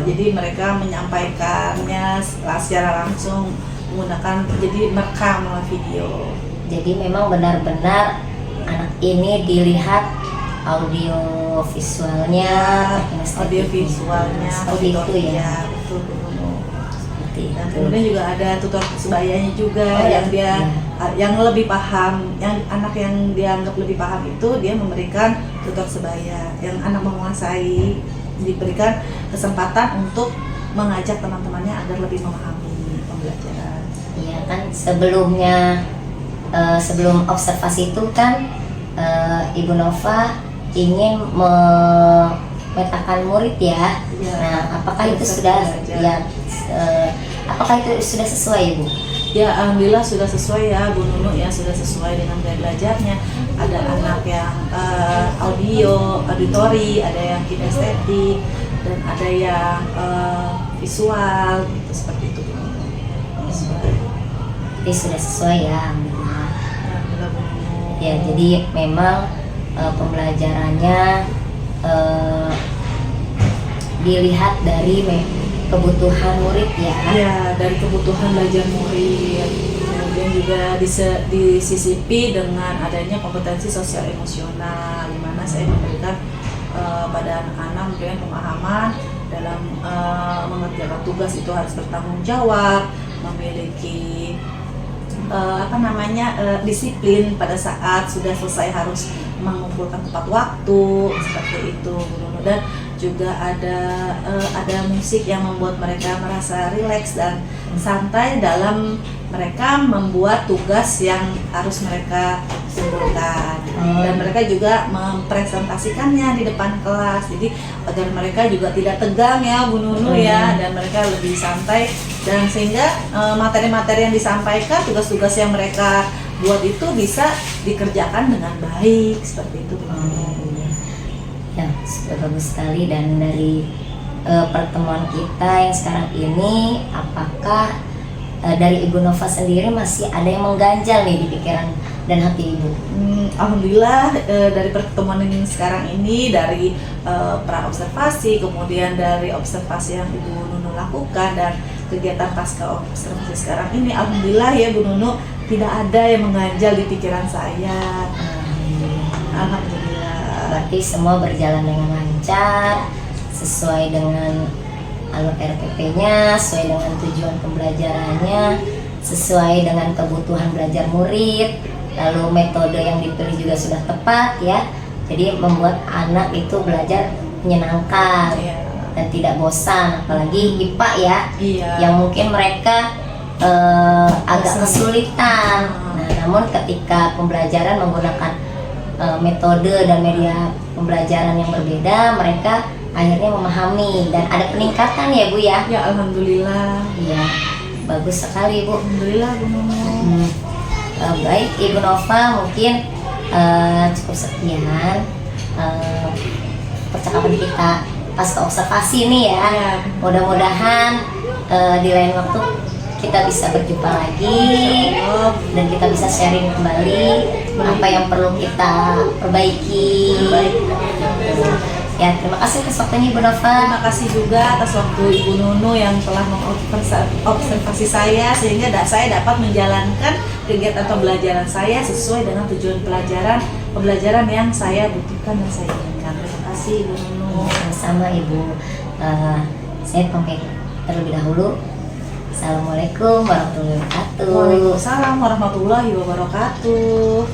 jadi mereka menyampaikannya secara langsung menggunakan, jadi merekam video. Jadi memang benar-benar anak ini dilihat audio visualnya, seperti itu ya. Betul. Seperti Dan itu. kemudian juga ada tutor sebayanya juga yang dia yang lebih paham, yang anak yang dianggap lebih paham itu dia memberikan tutor sebaya, yang anak menguasai diberikan kesempatan untuk mengajak teman-temannya agar lebih memahami pembelajaran. Iya kan, sebelum observasi itu kan Ibu Nova ingin memetakan murid ya. Nah, apakah itu sudah sesuai Ibu? Ya, alhamdulillah sudah sesuai ya Bu Nunu ya, sudah sesuai dengan gaya belajarnya. Ada anak yang auditori, ada yang kinestetik, dan ada yang visual gitu, seperti itu Bu Nunu. Jadi sudah sesuai ya, alhamdulillah. Alhamdulillah Bu Nunu. Ya, jadi memang pembelajarannya dilihat dari kebutuhan murid ya. Ya, dari kebutuhan belajar murid. Kemudian juga disisipi dengan adanya kompetensi sosial emosional, di mana saya memberikan pada anak-anak memberikan pemahaman dalam mengerjakan tugas itu harus bertanggung jawab, memiliki disiplin pada saat sudah selesai harus mengumpulkan tepat waktu seperti itu. Dan juga ada musik yang membuat mereka merasa rileks dan santai dalam mereka membuat tugas yang harus mereka kumpulkan. Dan mereka juga mempresentasikannya di depan kelas, jadi agar mereka juga tidak tegang ya Bu Nunu ya, dan mereka lebih santai, dan sehingga materi-materi yang disampaikan, tugas-tugas yang mereka buat itu bisa dikerjakan dengan baik seperti itu Bu Nunu. Ya, sudah bagus sekali. Dan dari pertemuan kita yang sekarang ini, apakah dari Ibu Nova sendiri masih ada yang mengganjal nih di pikiran dan hati Ibu? Alhamdulillah, dari pertemuan ini sekarang ini, dari pra-observasi, kemudian dari observasi yang Ibu Nunu lakukan, dan kegiatan pasca observasi sekarang ini, alhamdulillah ya Bu Nunu, tidak ada yang mengganjal di pikiran saya. Alhamdulillah. Berarti semua berjalan dengan lancar, sesuai dengan alur RPP-nya, sesuai dengan tujuan pembelajarannya, sesuai dengan kebutuhan belajar murid, lalu metode yang dipilih juga sudah tepat ya. Jadi membuat anak itu belajar menyenangkan dan tidak bosan, apalagi IPA ya, yang mungkin mereka agak kesulitan. Nah, namun ketika pembelajaran menggunakan metode dan media pembelajaran yang berbeda, mereka akhirnya memahami dan ada peningkatan ya Bu ya. Ya alhamdulillah. Iya, bagus sekali Bu. Alhamdulillah Bu Nunu. Baik Ibu Nova, mungkin cukup sekian percakapan kita pasca observasi nih ya. Ya. Mudah-mudahan di lain waktu kita bisa berjumpa lagi dan kita bisa sharing kembali apa yang perlu kita perbaiki. Ya, terima kasih atas waktunya Ibu Nova. Terima kasih juga atas waktu Ibu Nunu yang telah mengobservasi saya sehingga saya dapat menjalankan kegiatan pembelajaran saya sesuai dengan tujuan pembelajaran yang saya butuhkan dan saya inginkan. Terima kasih Ibu Nunu. Sama Ibu. Saya pamit terlebih dahulu. Assalamualaikum warahmatullahi wabarakatuh. Waalaikumsalam warahmatullahi wabarakatuh.